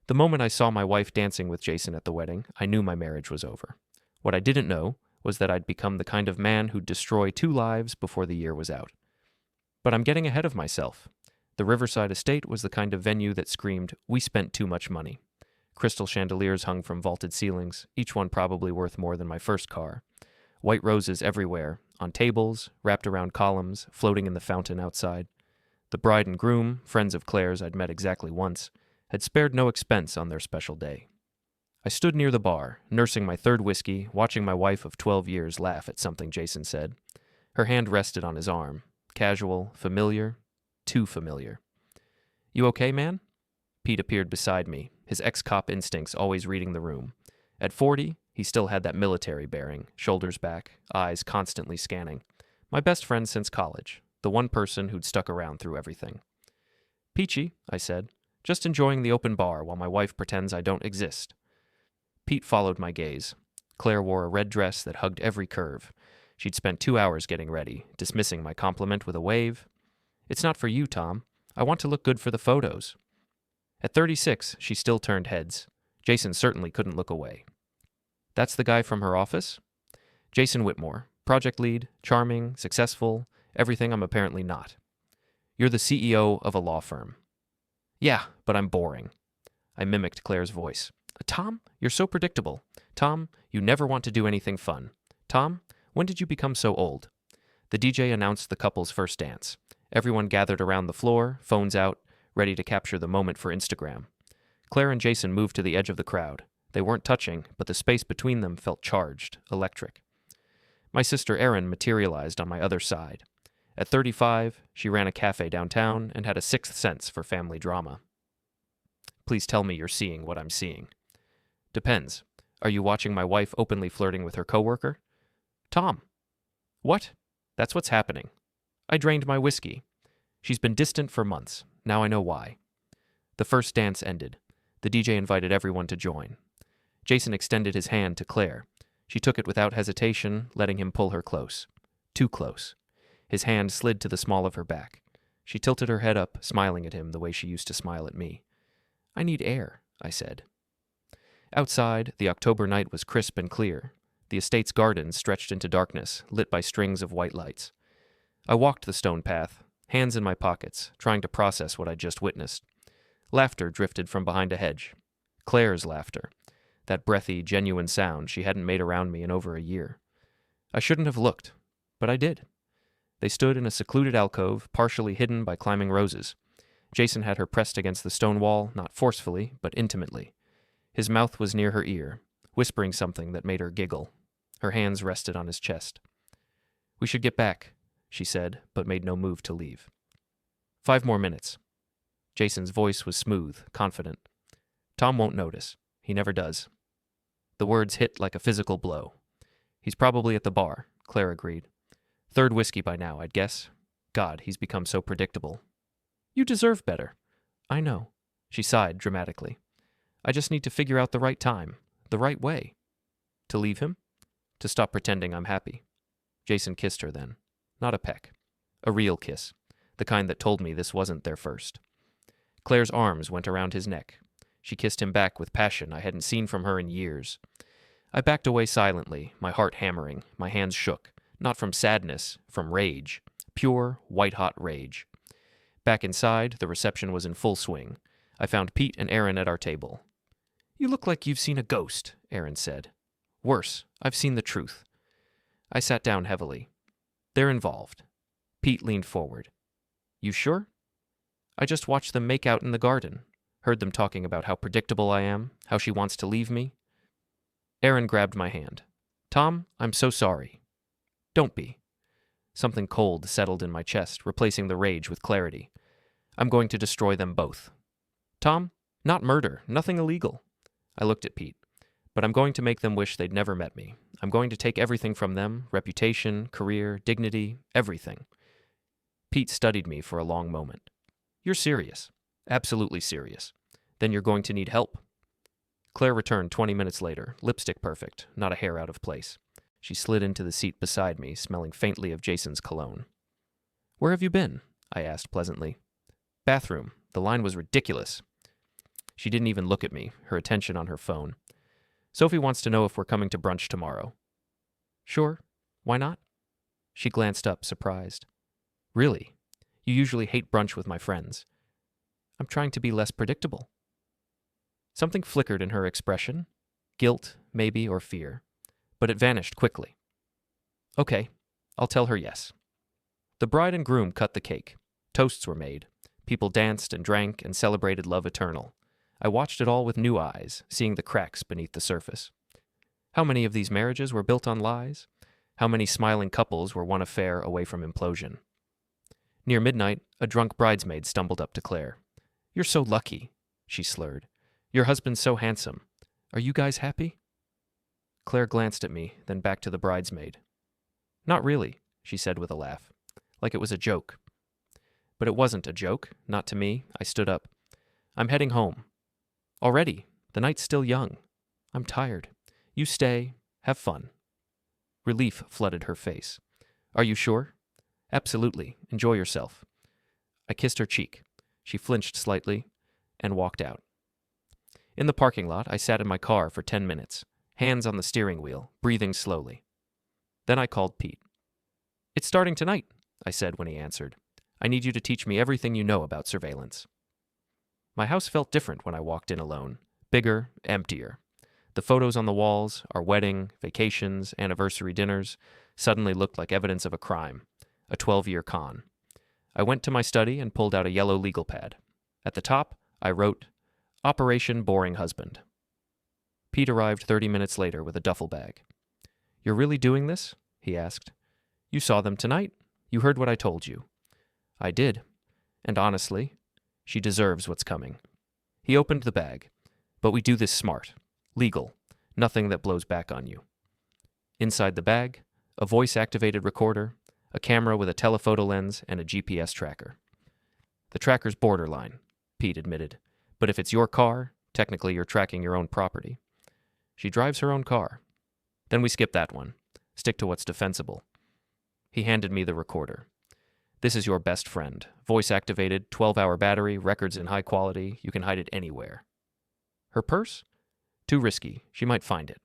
The moment I saw my wife dancing with Jason at the wedding, I knew my marriage was over. What I didn't know was that I'd become the kind of man who'd destroy 2 lives before the year was out. But I'm getting ahead of myself. The Riverside Estate was the kind of venue that screamed, "We spent too much money." Crystal chandeliers hung from vaulted ceilings, each one probably worth more than my first car. White roses everywhere, on tables, wrapped around columns, floating in the fountain outside. The bride and groom, friends of Claire's I'd met exactly once, had spared no expense on their special day. I stood near the bar, nursing my 3rd whiskey, watching my wife of 12 years laugh at something Jason said. Her hand rested on his arm. Casual, familiar, too familiar. "You okay, man?" Pete appeared beside me, his ex-cop instincts always reading the room. At 40, he still had that military bearing, shoulders back, eyes constantly scanning. My best friend since college, the one person who'd stuck around through everything. "Peachy," I said, "just enjoying the open bar while my wife pretends I don't exist." Pete followed my gaze. Claire wore a red dress that hugged every curve. She'd spent 2 hours getting ready, dismissing my compliment with a wave. "It's not for you, Tom. I want to look good for the photos." At 36, she still turned heads. Jason certainly couldn't look away. "That's the guy from her office?" "Jason Whitmore, project lead, charming, successful, everything I'm apparently not." "You're the CEO of a law firm." "Yeah, but I'm boring." I mimicked Claire's voice. "Tom, you're so predictable. Tom, you never want to do anything fun. Tom, when did you become so old?" The DJ announced the couple's first dance. Everyone gathered around the floor, phones out, ready to capture the moment for Instagram. Claire and Jason moved to the edge of the crowd. They weren't touching, but the space between them felt charged, electric. My sister Erin materialized on my other side. At 35, she ran a cafe downtown and had a 6th sense for family drama. "Please tell me you're seeing what I'm seeing." "Depends. Are you watching my wife openly flirting with her coworker?" "Tom." "What?" "That's what's happening." I drained my whiskey. "She's been distant for months. Now I know why." The first dance ended. The DJ invited everyone to join. Jason extended his hand to Claire. She took it without hesitation, letting him pull her close. Too close. His hand slid to the small of her back. She tilted her head up, smiling at him the way she used to smile at me. "I need air," I said. Outside, the October night was crisp and clear. The estate's garden stretched into darkness, lit by strings of white lights. I walked the stone path, hands in my pockets, trying to process what I'd just witnessed. Laughter drifted from behind a hedge. Claire's laughter. That breathy, genuine sound she hadn't made around me in over a year. I shouldn't have looked, but I did. They stood in a secluded alcove, partially hidden by climbing roses. Jason had her pressed against the stone wall, not forcefully, but intimately. His mouth was near her ear, whispering something that made her giggle. Her hands rested on his chest. "We should get back," she said, but made no move to leave. 5 more minutes. Jason's voice was smooth, confident. "Tom won't notice. He never does." The words hit like a physical blow. "He's probably at the bar," Claire agreed. 3rd whiskey by now, I'd guess. God, he's become so predictable. "You deserve better." "I know." She sighed dramatically. "I just need to figure out the right time, the right way." "To leave him?" "To stop pretending I'm happy." Jason kissed her then. Not a peck. A real kiss. The kind that told me this wasn't their first. Claire's arms went around his neck. She kissed him back with passion I hadn't seen from her in years. I backed away silently, my heart hammering, my hands shook. Not from sadness, from rage. Pure, white-hot rage. Back inside, the reception was in full swing. I found Pete and Erin at our table. "You look like you've seen a ghost," Erin said. "Worse, I've seen the truth." I sat down heavily. "They're involved." Pete leaned forward. "You sure?" "I just watched them make out in the garden. Heard them talking about how predictable I am, how she wants to leave me." Erin grabbed my hand. "Tom, I'm so sorry." "Don't be." Something cold settled in my chest, replacing the rage with clarity. "I'm going to destroy them both." "Tom, not murder, nothing illegal." I looked at Pete. "But I'm going to make them wish they'd never met me. I'm going to take everything from them, reputation, career, dignity, everything." Pete studied me for a long moment. "You're serious. Absolutely serious. Then you're going to need help." Claire returned 20 minutes later, lipstick perfect, not a hair out of place. She slid into the seat beside me, smelling faintly of Jason's cologne. "Where have you been?" I asked pleasantly. "Bathroom. The line was ridiculous." She didn't even look at me, her attention on her phone. Sophie wants to know if we're coming to brunch tomorrow. Sure, why not? She glanced up, surprised. Really? You usually hate brunch with my friends. I'm trying to be less predictable. Something flickered in her expression. Guilt, maybe, or fear. But it vanished quickly. Okay, I'll tell her yes. The bride and groom cut the cake. Toasts were made. People danced and drank and celebrated love eternal. I watched it all with new eyes, seeing the cracks beneath the surface. How many of these marriages were built on lies? How many smiling couples were one affair away from implosion? Near midnight, a drunk bridesmaid stumbled up to Claire. You're so lucky, she slurred. Your husband's so handsome. Are you guys happy? Claire glanced at me, then back to the bridesmaid. Not really, she said with a laugh, like it was a joke. But it wasn't a joke, not to me. I stood up. I'm heading home. Already? The night's still young. I'm tired. You stay. Have fun. Relief flooded her face. Are you sure? Absolutely. Enjoy yourself. I kissed her cheek. She flinched slightly and walked out. In the parking lot, I sat in my car for 10 minutes, hands on the steering wheel, breathing slowly. Then I called Pete. It's starting tonight, I said when he answered. I need you to teach me everything you know about surveillance. My house felt different when I walked in alone. Bigger, emptier. The photos on the walls, our wedding, vacations, anniversary dinners, suddenly looked like evidence of a crime, a 12-year con. I went to my study and pulled out a yellow legal pad. At the top, I wrote, Operation Boring Husband. Pete arrived 30 minutes later with a duffel bag. You're really doing this? He asked. You saw them tonight. You heard what I told you. I did. And honestly, she deserves what's coming. He opened the bag. But we do this smart. Legal. Nothing that blows back on you. Inside the bag, a voice-activated recorder, a camera with a telephoto lens, and a GPS tracker. The tracker's borderline, Pete admitted. But if it's your car, technically you're tracking your own property. She drives her own car. Then we skip that one. Stick to what's defensible. He handed me the recorder. This is your best friend. Voice-activated, 12-hour battery, records in high quality. You can hide it anywhere. Her purse? Too risky. She might find it.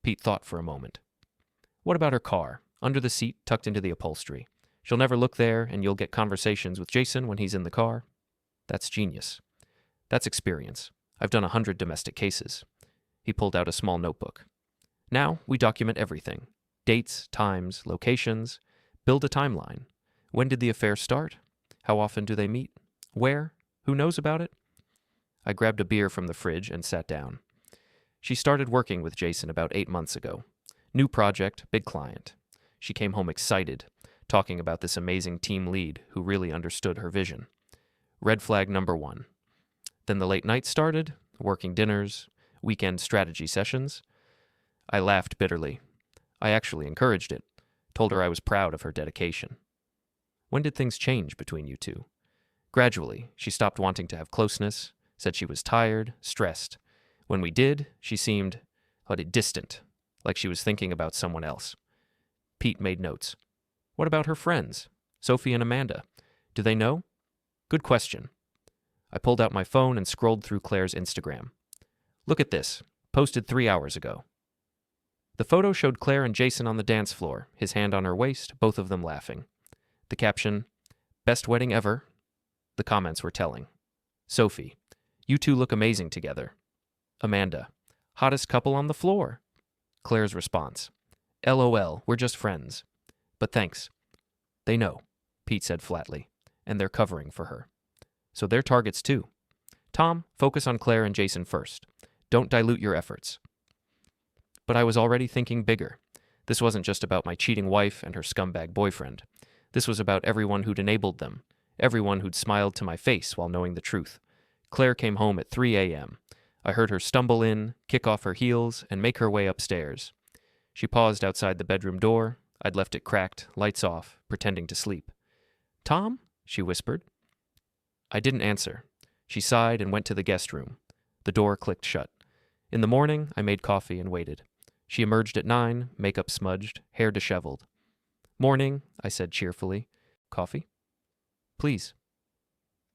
Pete thought for a moment. What about her car? Under the seat, tucked into the upholstery. She'll never look there, and you'll get conversations with Jason when he's in the car. That's genius. That's experience. I've done 100 domestic cases. He pulled out a small notebook. Now we document everything. Dates, times, locations. Build a timeline. When did the affair start? How often do they meet? Where? Who knows about it? I grabbed a beer from the fridge and sat down. She started working with Jason about 8 months ago. New project, big client. She came home excited, talking about this amazing team lead who really understood her vision. Red flag number 1. Then the late night started, working dinners, weekend strategy sessions. I laughed bitterly. I actually encouraged it, told her I was proud of her dedication. When did things change between you two? Gradually, she stopped wanting to have closeness, said she was tired, stressed. When we did, she seemed distant, like she was thinking about someone else. Pete made notes. What about her friends? Sophie and Amanda. Do they know? Good question. I pulled out my phone and scrolled through Claire's Instagram. Look at this, posted 3 hours ago. The photo showed Claire and Jason on the dance floor, his hand on her waist, both of them laughing. The caption, best wedding ever. The comments were telling. Sophie, you two look amazing together. Amanda, hottest couple on the floor. Claire's response, LOL, we're just friends. But thanks. They know, Pete said flatly, and they're covering for her. So they're targets too. Tom, focus on Claire and Jason first. Don't dilute your efforts. But I was already thinking bigger. This wasn't just about my cheating wife and her scumbag boyfriend. This was about everyone who'd enabled them, everyone who'd smiled to my face while knowing the truth. Claire came home at 3 a.m. I heard her stumble in, kick off her heels, and make her way upstairs. She paused outside the bedroom door. I'd left it cracked, lights off, pretending to sleep. Tom? She whispered. I didn't answer. She sighed and went to the guest room. The door clicked shut. In the morning, I made coffee and waited. She emerged at 9, makeup smudged, hair disheveled. Morning, I said cheerfully. Coffee? Please.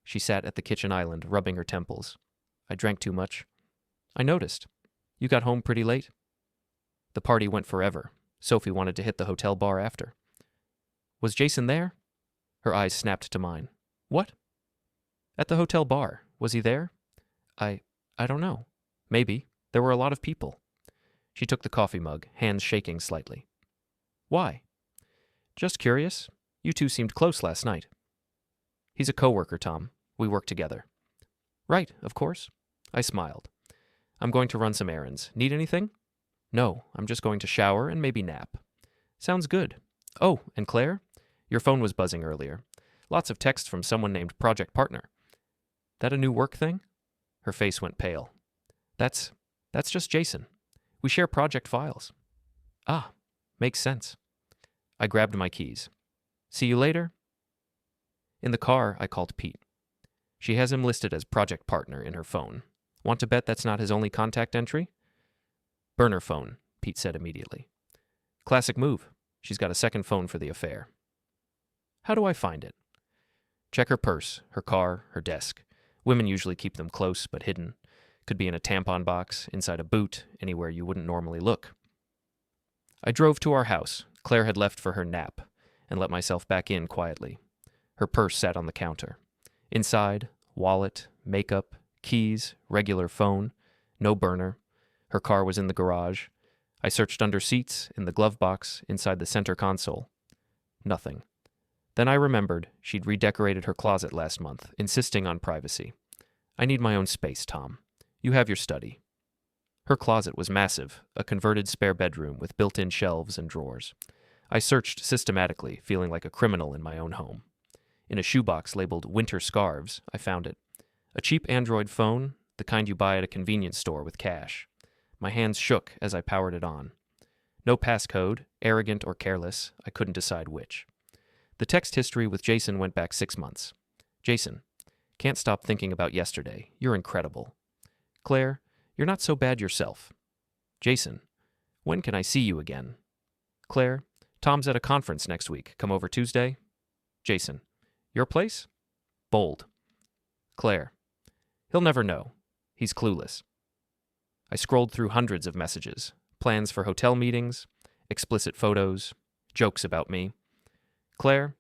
She sat at the kitchen island, rubbing her temples. I drank too much. I noticed. You got home pretty late. The party went forever. Sophie wanted to hit the hotel bar after. Was Jason there? Her eyes snapped to mine. What? At the hotel bar. Was he there? I don't know. Maybe. There were a lot of people. She took the coffee mug, hands shaking slightly. Why? Just curious. You two seemed close last night. He's a coworker, Tom. We work together. Right, of course. I smiled. I'm going to run some errands. Need anything? No, I'm just going to shower and maybe nap. Sounds good. Oh, and Claire? Your phone was buzzing earlier. Lots of texts from someone named Project Partner. That a new work thing? Her face went pale. That's just Jason. We share project files. Ah, makes sense. I grabbed my keys. See you later? In the car, I called Pete. She has him listed as Project Partner in her phone. Want to bet that's not his only contact entry? Burner phone, Pete said immediately. Classic move. She's got a second phone for the affair. How do I find it? Check her purse, her car, her desk. Women usually keep them close but hidden. Could be in a tampon box, inside a boot, anywhere you wouldn't normally look. I drove to our house. Claire had left for her nap, and let myself back in quietly. Her purse sat on the counter. Inside, wallet, makeup, keys, regular phone, no burner. Her car was in the garage. I searched under seats, in the glove box, inside the center console. Nothing. Then I remembered she'd redecorated her closet last month, insisting on privacy. I need my own space, Tom. You have your study. Her closet was massive, a converted spare bedroom with built-in shelves and drawers. I searched systematically, feeling like a criminal in my own home. In a shoebox labeled Winter Scarves, I found it. A cheap Android phone, the kind you buy at a convenience store with cash. My hands shook as I powered it on. No passcode, arrogant or careless, I couldn't decide which. The text history with Jason went back 6 months. Jason, can't stop thinking about yesterday. You're incredible. Claire, you're not so bad yourself. Jason, when can I see you again? Claire, Tom's at a conference next week. Come over Tuesday. Jason, your place? Bold. Claire, he'll never know. He's clueless. I scrolled through hundreds of messages. Plans for hotel meetings, explicit photos, jokes about me. Claire,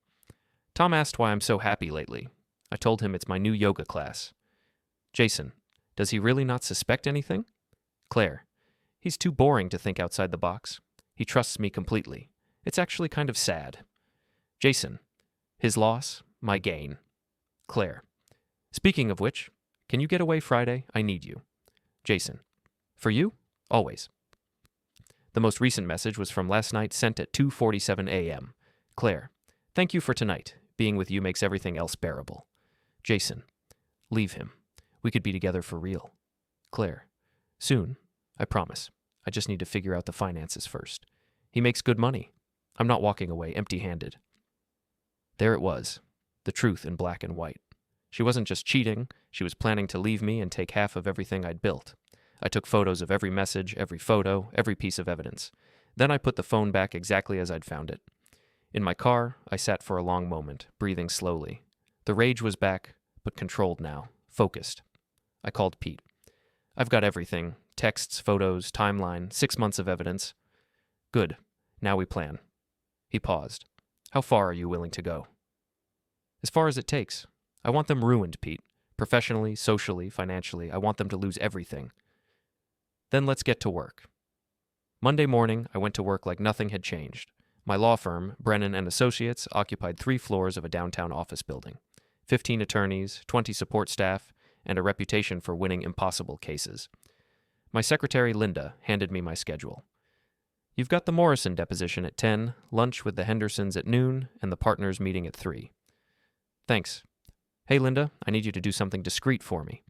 Tom asked why I'm so happy lately. I told him it's my new yoga class. Jason, does he really not suspect anything? Claire, he's too boring to think outside the box. He trusts me completely. It's actually kind of sad. Jason, his loss, my gain. Claire, speaking of which, can you get away Friday? I need you. Jason, for you? Always. The most recent message was from last night, sent at 2:47 a.m. Claire, thank you for tonight. Being with you makes everything else bearable. Jason, leave him. We could be together for real. Claire, soon, I promise. I just need to figure out the finances first. He makes good money. I'm not walking away empty-handed. There it was, the truth in black and white. She wasn't just cheating, she was planning to leave me and take half of everything I'd built. I took photos of every message, every photo, every piece of evidence. Then I put the phone back exactly as I'd found it. In my car, I sat for a long moment, breathing slowly. The rage was back, but controlled now, focused. I called Pete. I've got everything. Texts, photos, timeline, 6 months of evidence. Good. Now we plan. He paused. How far are you willing to go? As far as it takes. I want them ruined, Pete. Professionally, socially, financially, I want them to lose everything. Then let's get to work. Monday morning, I went to work like nothing had changed. My law firm, Brennan and Associates, occupied 3 floors of a downtown office building. 15 attorneys, 20 support staff, and a reputation for winning impossible cases. My secretary, Linda, handed me my schedule. You've got the Morrison deposition at 10, lunch with the Hendersons at noon, and the partners meeting at 3. Thanks. Hey, Linda, I need you to do something discreet for me.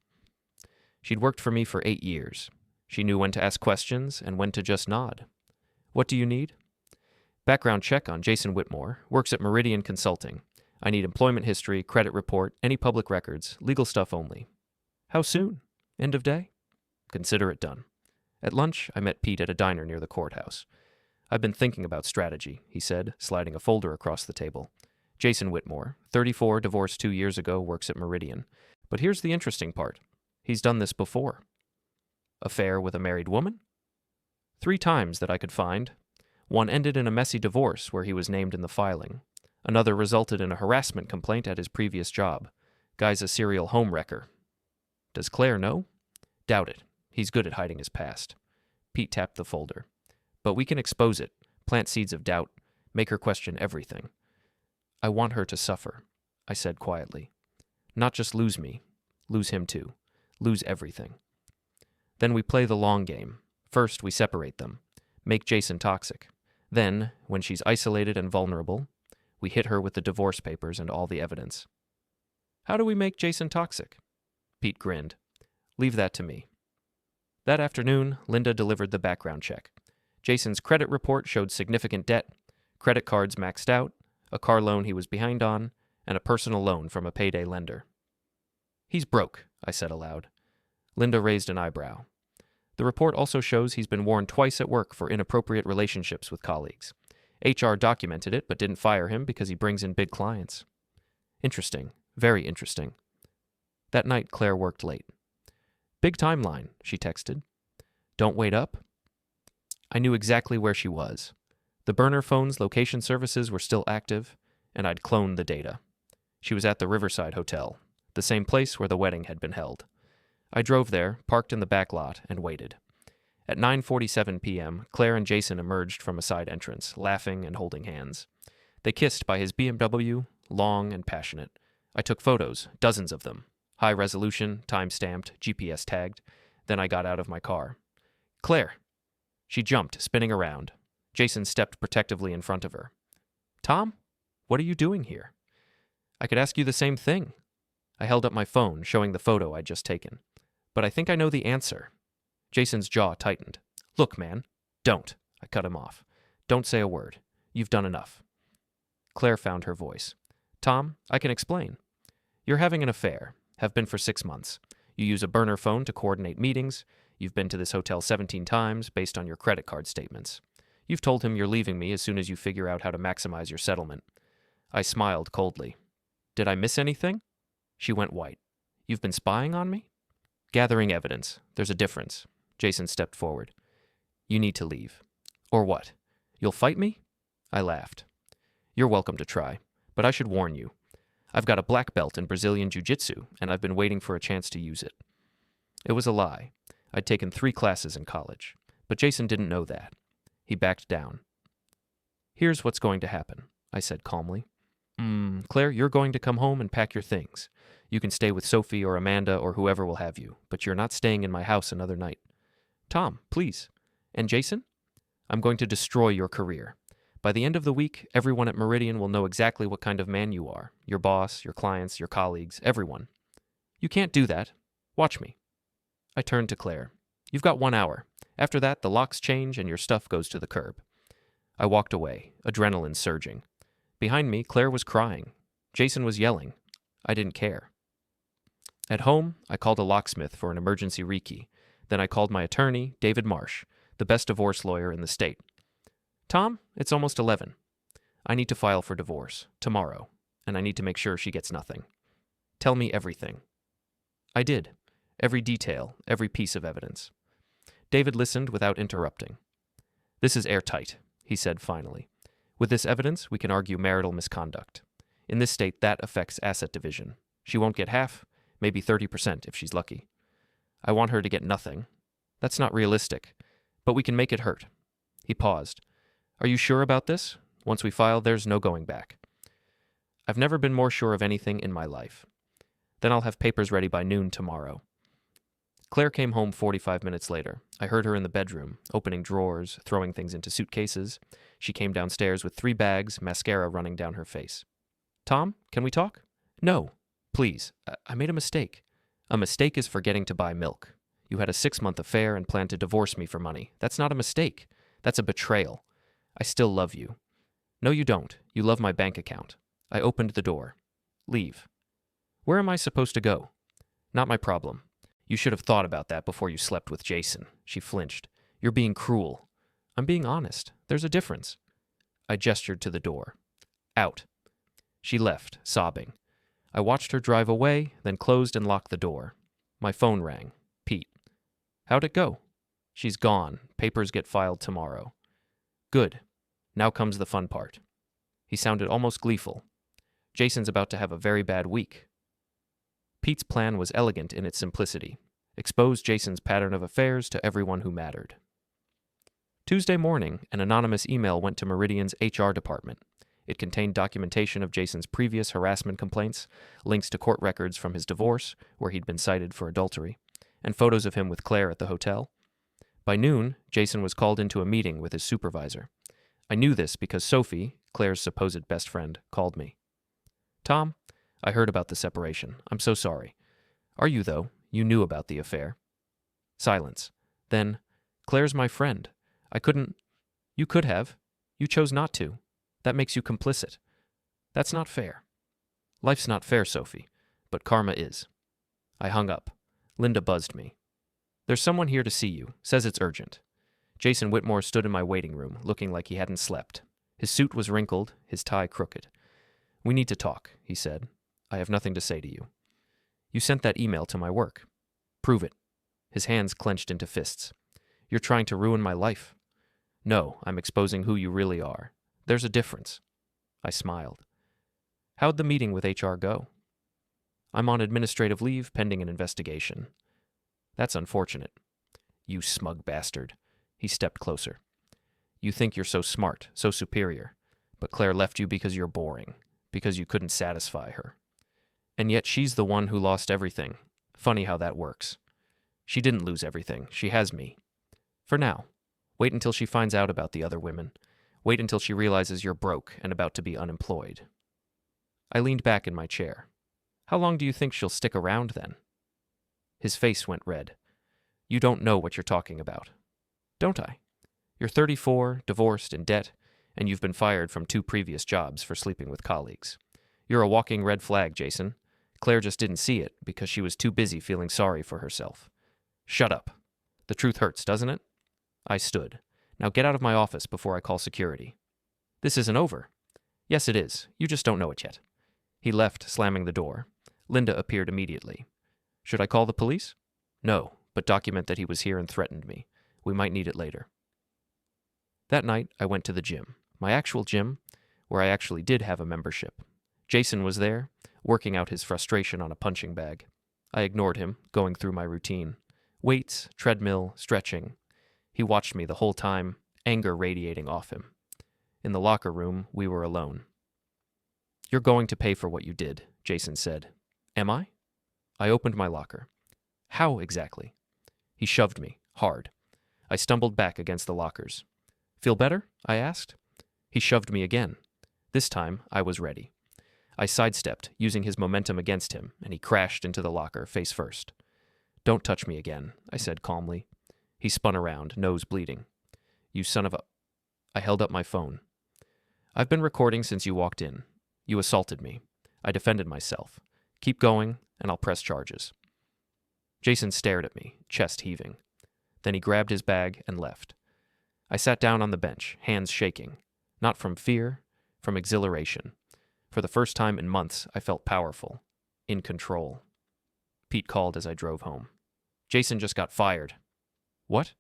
She'd worked for me for 8 years. She knew when to ask questions and when to just nod. What do you need? Background check on Jason Whitmore, works at Meridian Consulting. I need employment history, credit report, any public records, legal stuff only. How soon? End of day? Consider it done. At lunch, I met Pete at a diner near the courthouse. I've been thinking about strategy, he said, sliding a folder across the table. Jason Whitmore, 34, divorced 2 years ago, works at Meridian. But here's the interesting part. He's done this before. Affair with a married woman? 3 times that I could find. One ended in a messy divorce where he was named in the filing. Another resulted in a harassment complaint at his previous job. Guy's a serial homewrecker. Does Claire know? Doubt it. He's good at hiding his past. Pete tapped the folder. But we can expose it, plant seeds of doubt, make her question everything. I want her to suffer, I said quietly. Not just lose me, lose him too, lose everything. Then we play the long game. First, we separate them, make Jason toxic. Then, when she's isolated and vulnerable, we hit her with the divorce papers and all the evidence. How do we make Jason toxic? Pete grinned. Leave that to me. That afternoon, Linda delivered the background check. Jason's credit report showed significant debt, credit cards maxed out, a car loan he was behind on, and a personal loan from a payday lender. He's broke, I said aloud. Linda raised an eyebrow. The report also shows he's been warned twice at work for inappropriate relationships with colleagues. HR documented it, but didn't fire him because he brings in big clients. Interesting. Very interesting. That night, Claire worked late. Big timeline, she texted. Don't wait up? I knew exactly where she was. The burner phone's location services were still active, and I'd cloned the data. She was at the Riverside Hotel, the same place where the wedding had been held. I drove there, parked in the back lot, and waited. At 9:47 p.m., Claire and Jason emerged from a side entrance, laughing and holding hands. They kissed by his BMW, long and passionate. I took photos, dozens of them. High resolution, time-stamped, GPS tagged. Then I got out of my car. Claire! She jumped, spinning around. Jason stepped protectively in front of her. Tom? What are you doing here? I could ask you the same thing. I held up my phone, showing the photo I'd just taken. But I think I know the answer. Jason's jaw tightened. Look, man. Don't. I cut him off. Don't say a word. You've done enough. Claire found her voice. Tom, I can explain. You're having an affair. Have been for 6 months. You use a burner phone to coordinate meetings. You've been to this hotel 17 times based on your credit card statements. You've told him you're leaving me as soon as you figure out how to maximize your settlement. I smiled coldly. Did I miss anything? She went white. You've been spying on me? Gathering evidence. There's a difference. Jason stepped forward. You need to leave. Or what? You'll fight me? I laughed. You're welcome to try, but I should warn you. I've got a black belt in Brazilian Jiu-Jitsu, and I've been waiting for a chance to use it. It was a lie. I'd taken 3 classes in college, but Jason didn't know that. He backed down. Here's what's going to happen, I said calmly. Claire, you're going to come home and pack your things. You can stay with Sophie or Amanda or whoever will have you, but you're not staying in my house another night. Tom, please. And Jason? I'm going to destroy your career. By the end of the week, everyone at Meridian will know exactly what kind of man you are. Your boss, your clients, your colleagues, everyone. You can't do that. Watch me. I turned to Claire. You've got 1 hour. After that, the locks change and your stuff goes to the curb. I walked away, adrenaline surging. Behind me, Claire was crying. Jason was yelling. I didn't care. At home, I called a locksmith for an emergency rekey. Then I called my attorney, David Marsh, the best divorce lawyer in the state. Tom, it's almost 11. I need to file for divorce, tomorrow, and I need to make sure she gets nothing. Tell me everything. I did. Every detail, every piece of evidence. David listened without interrupting. This is airtight, he said finally. With this evidence, we can argue marital misconduct. In this state, that affects asset division. She won't get half, maybe 30% if she's lucky. I want her to get nothing. That's not realistic, but we can make it hurt. He paused. Are you sure about this? Once we file, there's no going back. I've never been more sure of anything in my life. Then I'll have papers ready by noon tomorrow. Claire came home 45 minutes later. I heard her in the bedroom, opening drawers, throwing things into suitcases. She came downstairs with 3 bags, mascara running down her face. Tom, can we talk? No, please. I made a mistake. A mistake is forgetting to buy milk. You had a 6-month affair and planned to divorce me for money. That's not a mistake. That's a betrayal. I still love you. No, you don't. You love my bank account. I opened the door. Leave. Where am I supposed to go? Not my problem. You should have thought about that before you slept with Jason. She flinched. You're being cruel. I'm being honest. There's a difference. I gestured to the door. Out. She left, sobbing. I watched her drive away, then closed and locked the door. My phone rang. Pete. How'd it go? She's gone. Papers get filed tomorrow. Good. Now comes the fun part. He sounded almost gleeful. Jason's about to have a very bad week. Pete's plan was elegant in its simplicity. Expose Jason's pattern of affairs to everyone who mattered. Tuesday morning, an anonymous email went to Meridian's HR department. It contained documentation of Jason's previous harassment complaints, links to court records from his divorce, where he'd been cited for adultery, and photos of him with Claire at the hotel. By noon, Jason was called into a meeting with his supervisor. I knew this because Sophie, Claire's supposed best friend, called me. Tom, I heard about the separation. I'm so sorry. Are you, though? You knew about the affair. Silence. Then, Claire's my friend. I couldn't. You could have. You chose not to. That makes you complicit. That's not fair. Life's not fair, Sophie, but karma is. I hung up. Linda buzzed me. There's someone here to see you. Says it's urgent. Jason Whitmore stood in my waiting room, looking like he hadn't slept. His suit was wrinkled, his tie crooked. We need to talk, he said. I have nothing to say to you. You sent that email to my work. Prove it. His hands clenched into fists. You're trying to ruin my life. No, I'm exposing who you really are. There's a difference. I smiled. How'd the meeting with HR go? I'm on administrative leave pending an investigation. That's unfortunate. You smug bastard. He stepped closer. You think you're so smart, so superior, but Claire left you because you're boring, because you couldn't satisfy her. And yet she's the one who lost everything. Funny how that works. She didn't lose everything. She has me. For now. Wait until she finds out about the other women. Wait until she realizes you're broke and about to be unemployed. I leaned back in my chair. How long do you think she'll stick around then? His face went red. You don't know what you're talking about. Don't I? You're 34, divorced, in debt, and you've been fired from 2 previous jobs for sleeping with colleagues. You're a walking red flag, Jason. Claire just didn't see it because she was too busy feeling sorry for herself. Shut up. The truth hurts, doesn't it? I stood. Now get out of my office before I call security. This isn't over. Yes, it is. You just don't know it yet. He left, slamming the door. Linda appeared immediately. Should I call the police? No, but document that he was here and threatened me. We might need it later. That night, I went to the gym. My actual gym, where I actually did have a membership. Jason was there, working out his frustration on a punching bag. I ignored him, going through my routine. Weights, treadmill, stretching. He watched me the whole time, anger radiating off him. In the locker room, we were alone. You're going to pay for what you did, Jason said. Am I? I opened my locker. How exactly? He shoved me, hard. I stumbled back against the lockers. Feel better? I asked. He shoved me again. This time, I was ready. I sidestepped, using his momentum against him, and he crashed into the locker, face first. Don't touch me again, I said calmly. He spun around, nose bleeding. You son of a... I held up my phone. I've been recording since you walked in. You assaulted me. I defended myself. Keep going, and I'll press charges. Jason stared at me, chest heaving. Then he grabbed his bag and left. I sat down on the bench, hands shaking. Not from fear, from exhilaration. For the first time in months, I felt powerful. In control. Pete called as I drove home. Jason just got fired. What?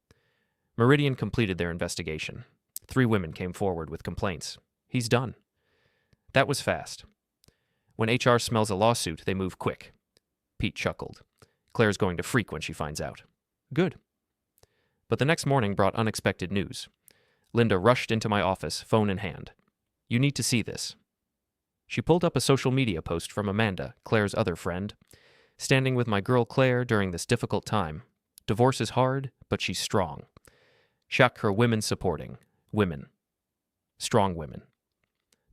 Meridian completed their investigation. 3 women came forward with complaints. He's done. That was fast. When HR smells a lawsuit, they move quick. Pete chuckled. Claire's going to freak when she finds out. Good. But the next morning brought unexpected news. Linda rushed into my office, phone in hand. You need to see this. She pulled up a social media post from Amanda, Claire's other friend. Standing with my girl Claire during this difficult time. Divorce is hard, but she's strong. Shock her women supporting. Women. Strong women.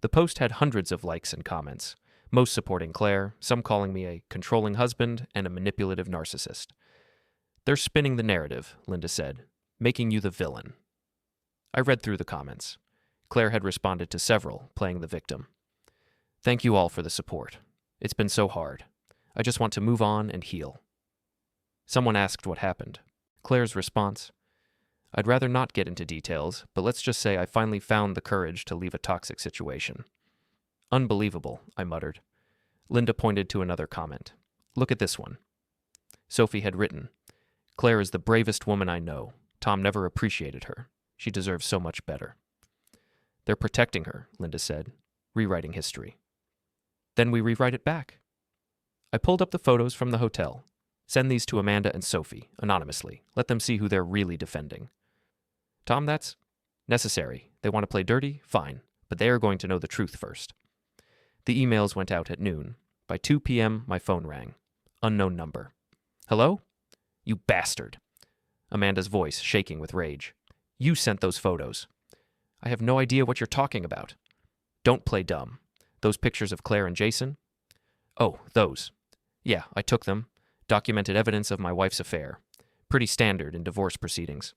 The post had hundreds of likes and comments, most supporting Claire, some calling me a controlling husband and a manipulative narcissist. They're spinning the narrative, Linda said, making you the villain. I read through the comments. Claire had responded to several, playing the victim. Thank you all for the support. It's been so hard. I just want to move on and heal. Someone asked what happened. Claire's response, I'd rather not get into details, but let's just say I finally found the courage to leave a toxic situation. Unbelievable, I muttered. Linda pointed to another comment. Look at this one. Sophie had written, "Claire is the bravest woman I know. Tom never appreciated her. She deserves so much better." "They're protecting her," Linda said, rewriting history. "Then we rewrite it back." I pulled up the photos from the hotel. "Send these to Amanda and Sophie, anonymously. Let them see who they're really defending." "Tom, that's necessary. They want to play dirty? Fine. But they are going to know the truth first." The emails went out at noon. By 2 p.m., my phone rang. Unknown number. "Hello?" "You bastard." Amanda's voice shaking with rage. "You sent those photos." "I have no idea what you're talking about." "Don't play dumb. Those pictures of Claire and Jason?" "Oh, those. Yeah, I took them. Documented evidence of my wife's affair. Pretty standard in divorce proceedings."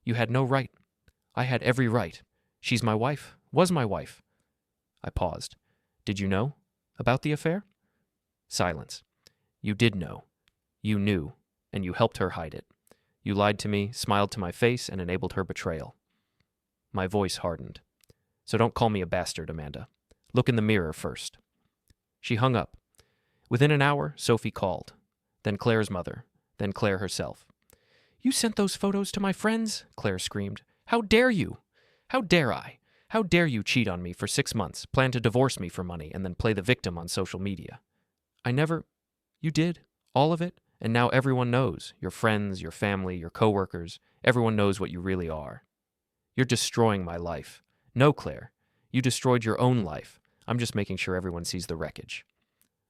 "You had no right." "I had every right. She's my wife. Was my wife." I paused. "Did you know about the affair?" Silence. "You did know. You knew, and you helped her hide it. You lied to me, smiled to my face, and enabled her betrayal." My voice hardened. "So don't call me a bastard, Amanda. Look in the mirror first." She hung up. Within an hour, Sophie called. Then Claire's mother. Then Claire herself. "You sent those photos to my friends?" Claire screamed. "How dare you? How dare I? How dare you cheat on me for 6 months, plan to divorce me for money, and then play the victim on social media?" "I never—" "You did. All of it. And now everyone knows. Your friends, your family, your coworkers. Everyone knows what you really are. You're destroying my life. No, Claire. You destroyed your own life. I'm just making sure everyone sees the wreckage."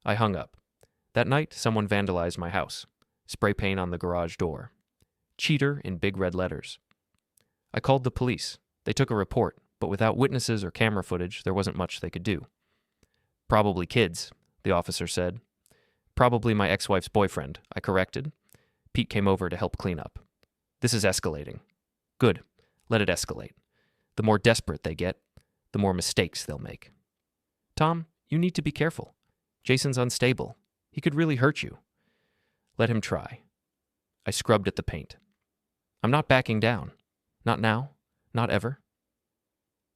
I hung up. That night, someone vandalized my house. Spray paint on the garage door. "Cheater" in big red letters. I called the police. They took a report, but without witnesses or camera footage, there wasn't much they could do. "Probably kids," the officer said. "Probably my ex-wife's boyfriend," I corrected. Pete came over to help clean up. "This is escalating." "Good. Let it escalate. The more desperate they get, the more mistakes they'll make." "Tom, you need to be careful. Jason's unstable. He could really hurt you." "Let him try." I scrubbed at the paint. "I'm not backing down. Not now. Not ever."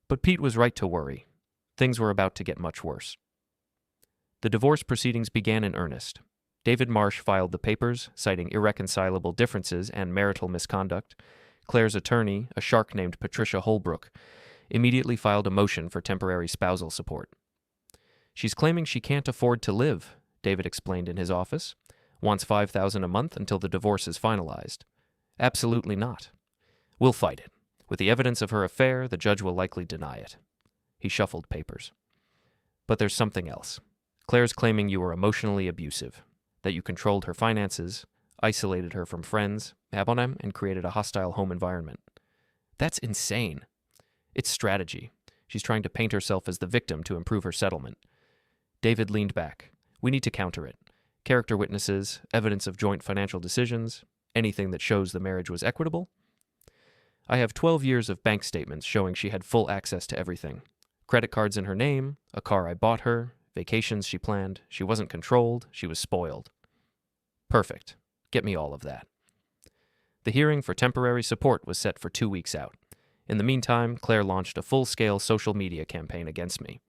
But Pete was right to worry. Things were about to get much worse. The divorce proceedings began in earnest. David Marsh filed the papers, citing irreconcilable differences and marital misconduct. Claire's attorney, a shark named Patricia Holbrook, immediately filed a motion for temporary spousal support. "She's claiming she can't afford to live," David explained in his office. "Wants $5,000 a month until the divorce is finalized." "Absolutely not. We'll fight it. With the evidence of her affair, the judge will likely deny it." He shuffled papers. "But there's something else. Claire's claiming you were emotionally abusive, that you controlled her finances, isolated her from friends, and created a hostile home environment." "That's insane." "It's strategy. She's trying to paint herself as the victim to improve her settlement." David leaned back. "We need to counter it. Character witnesses, evidence of joint financial decisions, anything that shows the marriage was equitable." "I have 12 years of bank statements showing she had full access to everything. Credit cards in her name, a car I bought her, vacations she planned. She wasn't controlled, she was spoiled." "Perfect. Get me all of that." The hearing for temporary support was set for 2 weeks out. In the meantime, Claire launched a full-scale social media campaign against me.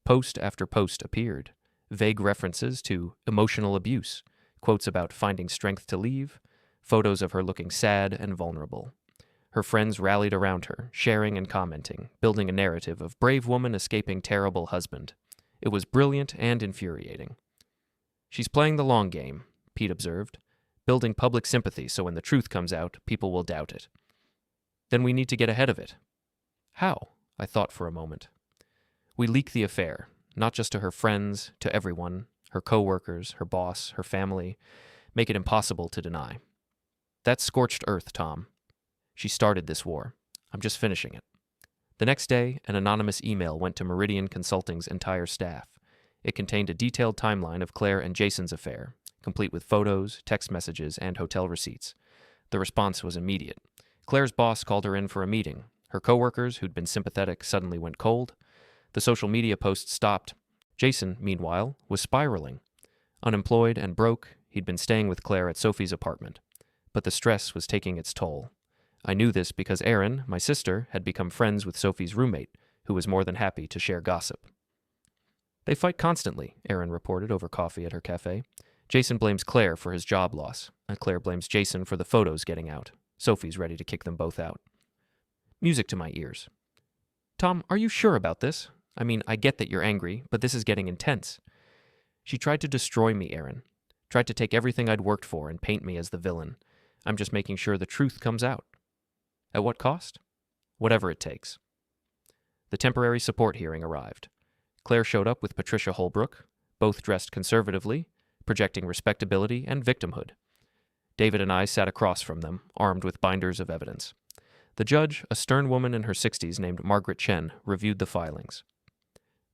Post after post appeared. Vague references to emotional abuse, quotes about finding strength to leave, photos of her looking sad and vulnerable. Her friends rallied around her, sharing and commenting, building a narrative of brave woman escaping terrible husband. It was brilliant and infuriating. "She's playing the long game," Pete observed, "building public sympathy so when the truth comes out, people will doubt it." "Then we need to get ahead of it." "How?" I thought for a moment. "We leak the affair, not just to her friends, to everyone, her coworkers, her boss, her family, make it impossible to deny. That's scorched earth, Tom. She started this war. I'm just finishing it." The next day, an anonymous email went to Meridian Consulting's entire staff. It contained a detailed timeline of Claire and Jason's affair, complete with photos, text messages, and hotel receipts. The response was immediate. Claire's boss called her in for a meeting. Her coworkers, who'd been sympathetic, suddenly went cold. The social media posts stopped. Jason, meanwhile, was spiraling. Unemployed and broke, he'd been staying with Claire at Sophie's apartment. But the stress was taking its toll. I knew this because Erin, my sister, had become friends with Sophie's roommate, who was more than happy to share gossip. "They fight constantly," Erin reported over coffee at her cafe. Jason blames Claire for his job loss, and Claire blames Jason for the photos getting out. Sophie's ready to kick them both out. Music to my ears. Tom, are you sure about this? I mean, I get that you're angry, but this is getting intense. She tried to destroy me, Aaron. Tried to take everything I'd worked for and paint me as the villain. I'm just making sure the truth comes out. At what cost? Whatever it takes. The temporary support hearing arrived. Claire showed up with Patricia Holbrook, both dressed conservatively, projecting respectability and victimhood. David and I sat across from them, armed with binders of evidence. The judge, a stern woman in her 60s named Margaret Chen, reviewed the filings.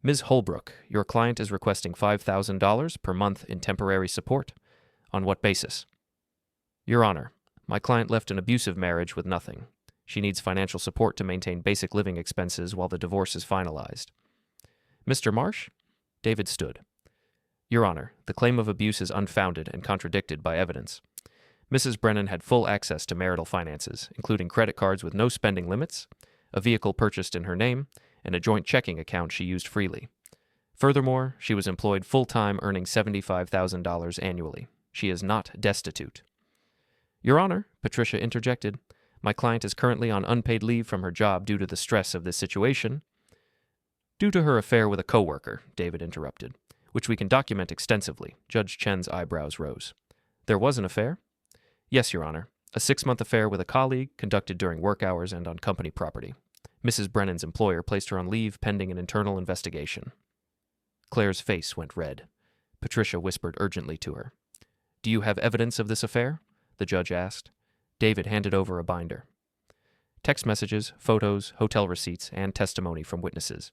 Ms. Holbrook, your client is requesting $5,000 per month in temporary support. On what basis? Your Honor, my client left an abusive marriage with nothing. She needs financial support to maintain basic living expenses while the divorce is finalized. Mr. Marsh? David stood. Your Honor, the claim of abuse is unfounded and contradicted by evidence. Mrs. Brennan had full access to marital finances, including credit cards with no spending limits, a vehicle purchased in her name, and a joint checking account she used freely. Furthermore, she was employed full-time, earning $75,000 annually. She is not destitute. Your Honor, Patricia interjected, my client is currently on unpaid leave from her job due to the stress of this situation. Due to her affair with a coworker, David interrupted, which we can document extensively. Judge Chen's eyebrows rose. There was an affair? Yes, Your Honor. A 6-month affair with a colleague conducted during work hours and on company property. Mrs. Brennan's employer placed her on leave pending an internal investigation. Claire's face went red. Patricia whispered urgently to her. Do you have evidence of this affair? The judge asked. David handed over a binder. Text messages, photos, hotel receipts, and testimony from witnesses.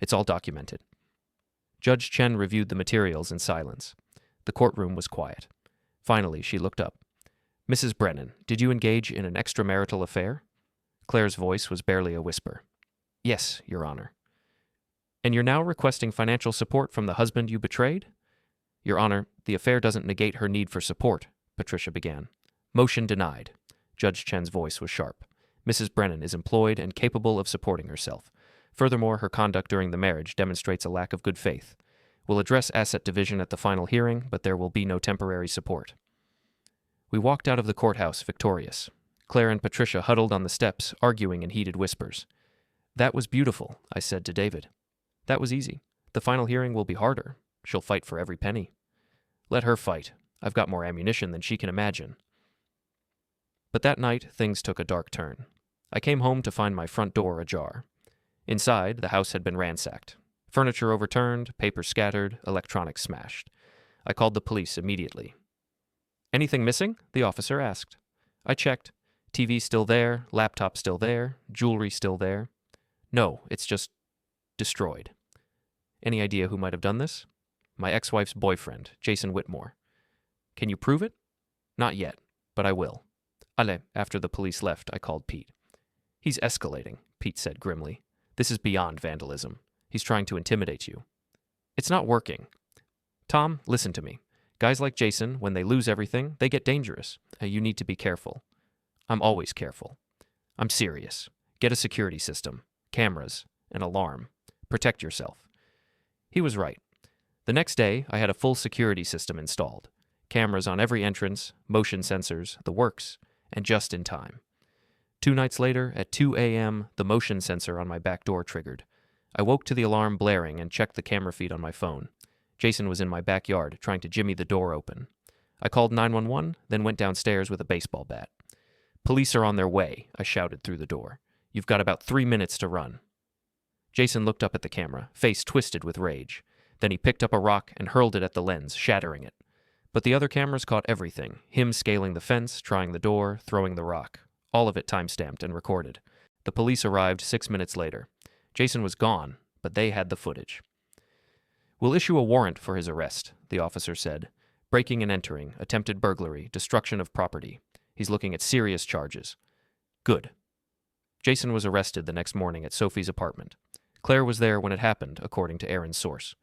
It's all documented. Judge Chen reviewed the materials in silence. The courtroom was quiet. Finally, she looked up. Mrs. Brennan, did you engage in an extramarital affair? Claire's voice was barely a whisper. Yes, Your Honor. And you're now requesting financial support from the husband you betrayed? Your Honor, the affair doesn't negate her need for support, Patricia began. Motion denied. Judge Chen's voice was sharp. Mrs. Brennan is employed and capable of supporting herself. Furthermore, her conduct during the marriage demonstrates a lack of good faith. We'll address asset division at the final hearing, but there will be no temporary support. We walked out of the courthouse victorious. Claire and Patricia huddled on the steps, arguing in heated whispers. That was beautiful, I said to David. That was easy. The final hearing will be harder. She'll fight for every penny. Let her fight. I've got more ammunition than she can imagine. But that night, things took a dark turn. I came home to find my front door ajar. Inside, the house had been ransacked. Furniture overturned, paper scattered, electronics smashed. I called the police immediately. Anything missing? The officer asked. I checked. TV still there, laptop still there, jewelry still there. No, it's just destroyed. Any idea who might have done this? My ex-wife's boyfriend, Jason Whitmore. Can you prove it? Not yet, but I will. Allez, after the police left, I called Pete. He's escalating, Pete said grimly. This is beyond vandalism. He's trying to intimidate you. It's not working. Tom, listen to me. Guys like Jason, when they lose everything, they get dangerous. You need to be careful. I'm always careful. I'm serious. Get a security system, cameras, an alarm. Protect yourself. He was right. The next day, I had a full security system installed. Cameras on every entrance, motion sensors, the works, and just in time. 2 nights later, at 2 a.m., the motion sensor on my back door triggered. I woke to the alarm blaring and checked the camera feed on my phone. Jason was in my backyard, trying to jimmy the door open. I called 911, then went downstairs with a baseball bat. Police are on their way, I shouted through the door. You've got about 3 minutes to run. Jason looked up at the camera, face twisted with rage. Then he picked up a rock and hurled it at the lens, shattering it. But the other cameras caught everything, him scaling the fence, trying the door, throwing the rock. All of it time-stamped and recorded. The police arrived 6 minutes later. Jason was gone, but they had the footage. We'll issue a warrant for his arrest, the officer said. Breaking and entering, attempted burglary, destruction of property. He's looking at serious charges. Good. Jason was arrested the next morning at Sophie's apartment. Claire was there when it happened, according to Aaron's source.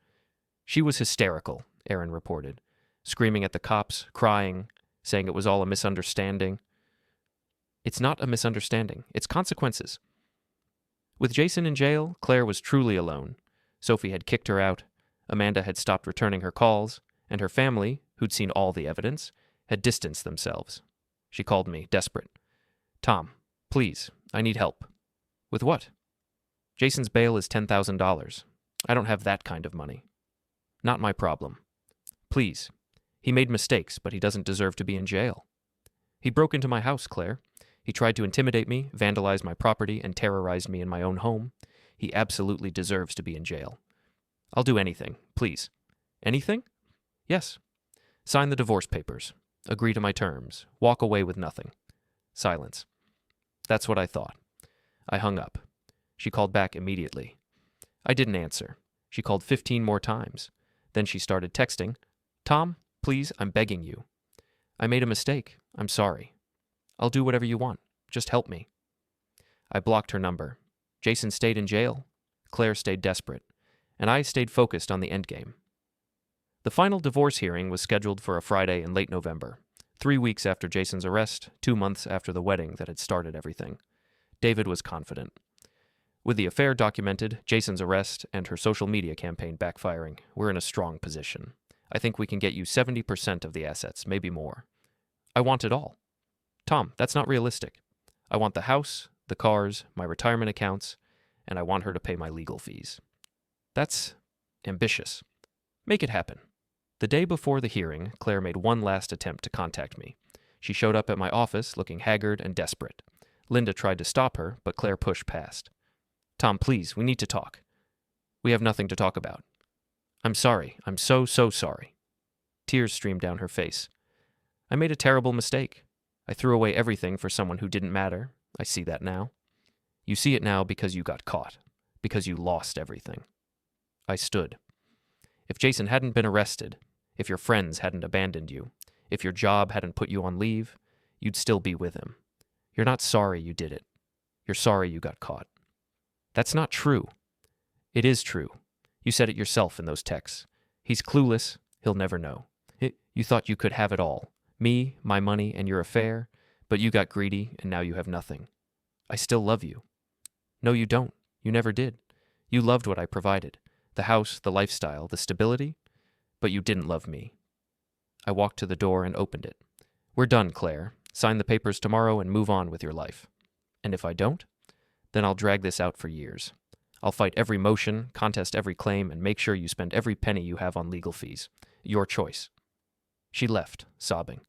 She was hysterical, Aaron reported, screaming at the cops, crying, saying it was all a misunderstanding. It's not a misunderstanding. It's consequences. With Jason in jail, Claire was truly alone. Sophie had kicked her out. Amanda had stopped returning her calls, and her family, who'd seen all the evidence, had distanced themselves. She called me, desperate. "Tom, please, I need help." "With what?" "Jason's bail is $10,000. I don't have that kind of money." "Not my problem. Please. He made mistakes, but he doesn't deserve to be in jail." "He broke into my house, Claire. He tried to intimidate me, vandalize my property, and terrorized me in my own home. He absolutely deserves to be in jail." "I'll do anything, please." "Anything?" "Yes. Sign the divorce papers. Agree to my terms. Walk away with nothing." Silence. "That's what I thought." I hung up. She called back immediately. I didn't answer. She called 15 more times. Then she started texting, "Tom, please, I'm begging you. I made a mistake. I'm sorry. I'll do whatever you want. Just help me." I blocked her number. Jason stayed in jail. Claire stayed desperate. And I stayed focused on the endgame. The final divorce hearing was scheduled for a Friday in late November, 3 weeks after Jason's arrest, 2 months after the wedding that had started everything. David was confident. With the affair documented, Jason's arrest, and her social media campaign backfiring, we're in a strong position. I think we can get you 70% of the assets, maybe more. I want it all. "Tom, that's not realistic. I want the house, the cars, my retirement accounts, and I want her to pay my legal fees." "That's ambitious." "Make it happen." The day before the hearing, Claire made one last attempt to contact me. She showed up at my office looking haggard and desperate. Linda tried to stop her, but Claire pushed past. "Tom, please, we need to talk." "We have nothing to talk about." "I'm sorry. I'm so sorry." Tears streamed down her face. "I made a terrible mistake. I threw away everything for someone who didn't matter. I see that now." "You see it now because you got caught. Because you lost everything." I stood. If Jason hadn't been arrested, if your friends hadn't abandoned you, if your job hadn't put you on leave, you'd still be with him. You're not sorry you did it. You're sorry you got caught. "That's not true." "It is true. You said it yourself in those texts. He's clueless. He'll never know. You thought you could have it all. Me, my money, and your affair, but you got greedy, and now you have nothing. I still love you." "No, you don't. You never did. You loved what I provided. The house, the lifestyle, the stability. But you didn't love me." I walked to the door and opened it. "We're done, Claire. Sign the papers tomorrow and move on with your life. And if I don't, then I'll drag this out for years. I'll fight every motion, contest every claim, and make sure you spend every penny you have on legal fees. Your choice." She left, sobbing.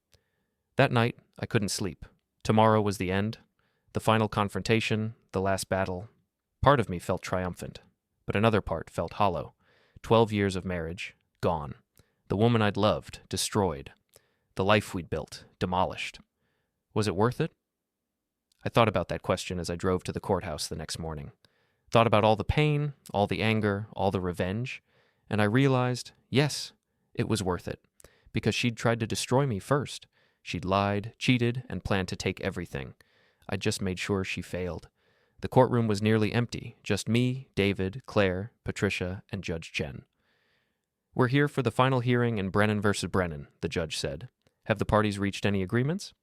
That night, I couldn't sleep. Tomorrow was the end. The final confrontation, the last battle. Part of me felt triumphant, but another part felt hollow. 12 years of marriage, gone. The woman I'd loved, destroyed. The life we'd built, demolished. Was it worth it? I thought about that question as I drove to the courthouse the next morning. Thought about all the pain, all the anger, all the revenge, and I realized, yes, it was worth it. Because she'd tried to destroy me first. She'd lied, cheated, and planned to take everything. I just made sure she failed. The courtroom was nearly empty, just me, David, Claire, Patricia, and Judge Chen. "We're here for the final hearing in Brennan versus Brennan," the judge said. "Have the parties reached any agreements?"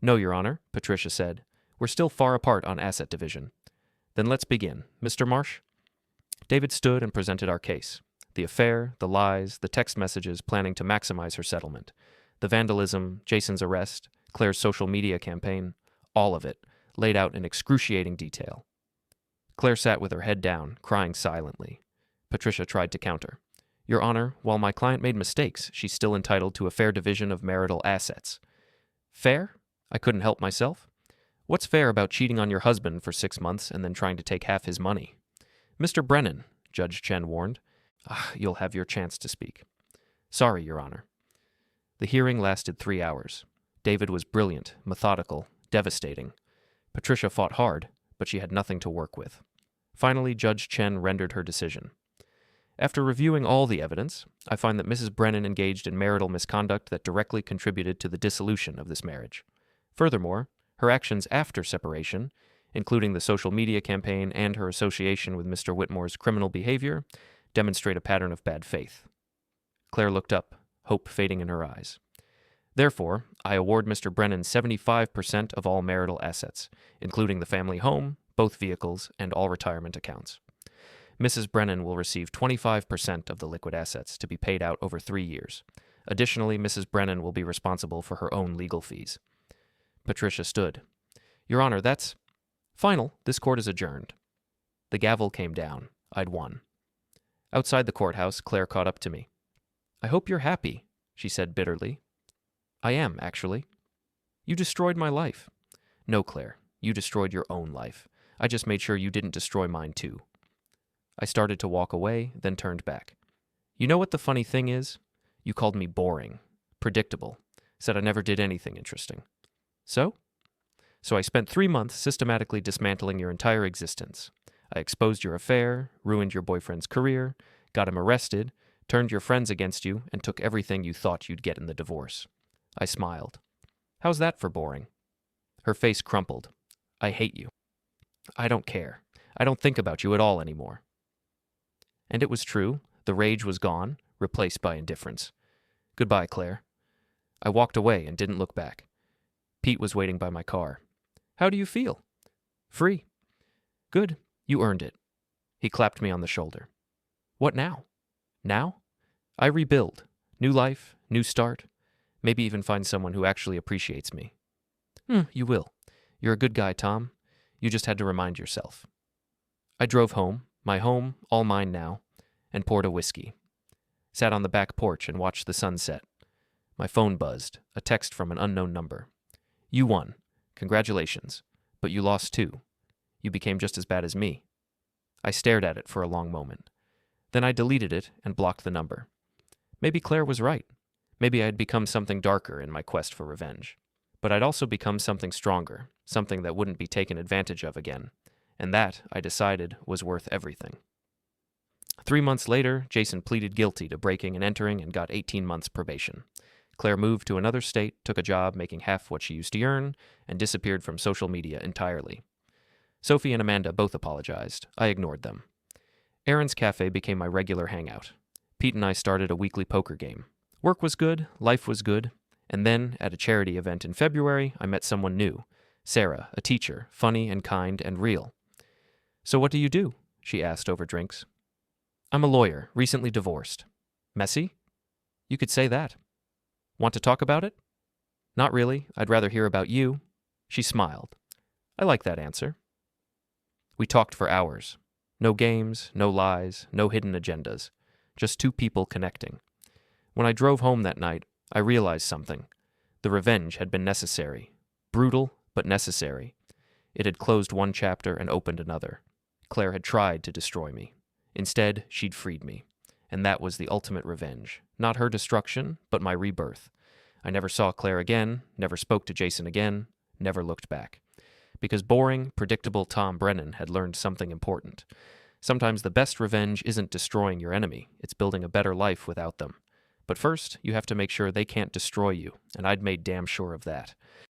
"No, Your Honor," Patricia said. "We're still far apart on asset division." "Then let's begin. Mr. Marsh?" David stood and presented our case. The affair, the lies, the text messages planning to maximize her settlement, the vandalism, Jason's arrest, Claire's social media campaign, all of it, laid out in excruciating detail. Claire sat with her head down, crying silently. Patricia tried to counter. "Your Honor, while my client made mistakes, she's still entitled to a fair division of marital assets." "Fair?" I couldn't help myself. "What's fair about cheating on your husband for 6 months and then trying to take half his money?" "Mr. Brennan," Judge Chen warned. You'll have your chance to speak." "Sorry, Your Honor." The hearing lasted 3 hours. David was brilliant, methodical, devastating. Patricia fought hard, but she had nothing to work with. Finally, Judge Chen rendered her decision. After reviewing all the evidence, I find that Mrs. Brennan engaged in marital misconduct that directly contributed to the dissolution of this marriage. Furthermore, her actions after separation, including the social media campaign and her association with Mr. Whitmore's criminal behavior, demonstrate a pattern of bad faith. Claire looked up, hope fading in her eyes. Therefore, I award Mr. Brennan 75% of all marital assets, including the family home, both vehicles, and all retirement accounts. Mrs. Brennan will receive 25% of the liquid assets to be paid out over 3 years. Additionally, Mrs. Brennan will be responsible for her own legal fees. Patricia stood. Your Honor, that's final. This court is adjourned. The gavel came down. I'd won. Outside the courthouse, Claire caught up to me. I hope you're happy, she said bitterly. I am, actually. You destroyed my life. No, Claire, you destroyed your own life. I just made sure you didn't destroy mine too. I started to walk away, then turned back. You know what the funny thing is? You called me boring, predictable, said I never did anything interesting. So? So I spent 3 months systematically dismantling your entire existence. I exposed your affair, ruined your boyfriend's career, got him arrested, turned your friends against you, and took everything you thought you'd get in the divorce. I smiled. How's that for boring? Her face crumpled. I hate you. I don't care. I don't think about you at all anymore. And it was true. The rage was gone, replaced by indifference. Goodbye, Claire. I walked away and didn't look back. Pete was waiting by my car. How do you feel? Free. Good. You earned it. He clapped me on the shoulder. What now? Now? I rebuild. New life, new start. Maybe even find someone who actually appreciates me. You will. You're a good guy, Tom. You just had to remind yourself. I drove home, my home, all mine now, and poured a whiskey. Sat on the back porch and watched the sunset. My phone buzzed, a text from an unknown number. You won. Congratulations. But you lost too. You became just as bad as me. I stared at it for a long moment. Then I deleted it and blocked the number. Maybe Claire was right. Maybe I had become something darker in my quest for revenge. But I'd also become something stronger, something that wouldn't be taken advantage of again. And that, I decided, was worth everything. 3 months later, Jason pleaded guilty to breaking and entering and got 18 months probation. Claire moved to another state, took a job making half what she used to earn, and disappeared from social media entirely. Sophie and Amanda both apologized. I ignored them. Aaron's Cafe became my regular hangout. Pete and I started a weekly poker game. Work was good, life was good, and then, at a charity event in February, I met someone new. Sarah, a teacher, funny and kind and real. So what do you do? She asked over drinks. I'm a lawyer, recently divorced. Messy? You could say that. Want to talk about it? Not really. I'd rather hear about you. She smiled. I like that answer. We talked for hours. No games, no lies, no hidden agendas. Just two people connecting. When I drove home that night, I realized something. The revenge had been necessary. Brutal, but necessary. It had closed one chapter and opened another. Claire had tried to destroy me. Instead, she'd freed me. And that was the ultimate revenge. Not her destruction, but my rebirth. I never saw Claire again, never spoke to Jason again, never looked back. Because boring, predictable Tom Brennan had learned something important. Sometimes the best revenge isn't destroying your enemy, it's building a better life without them. But first, you have to make sure they can't destroy you, and I'd made damn sure of that.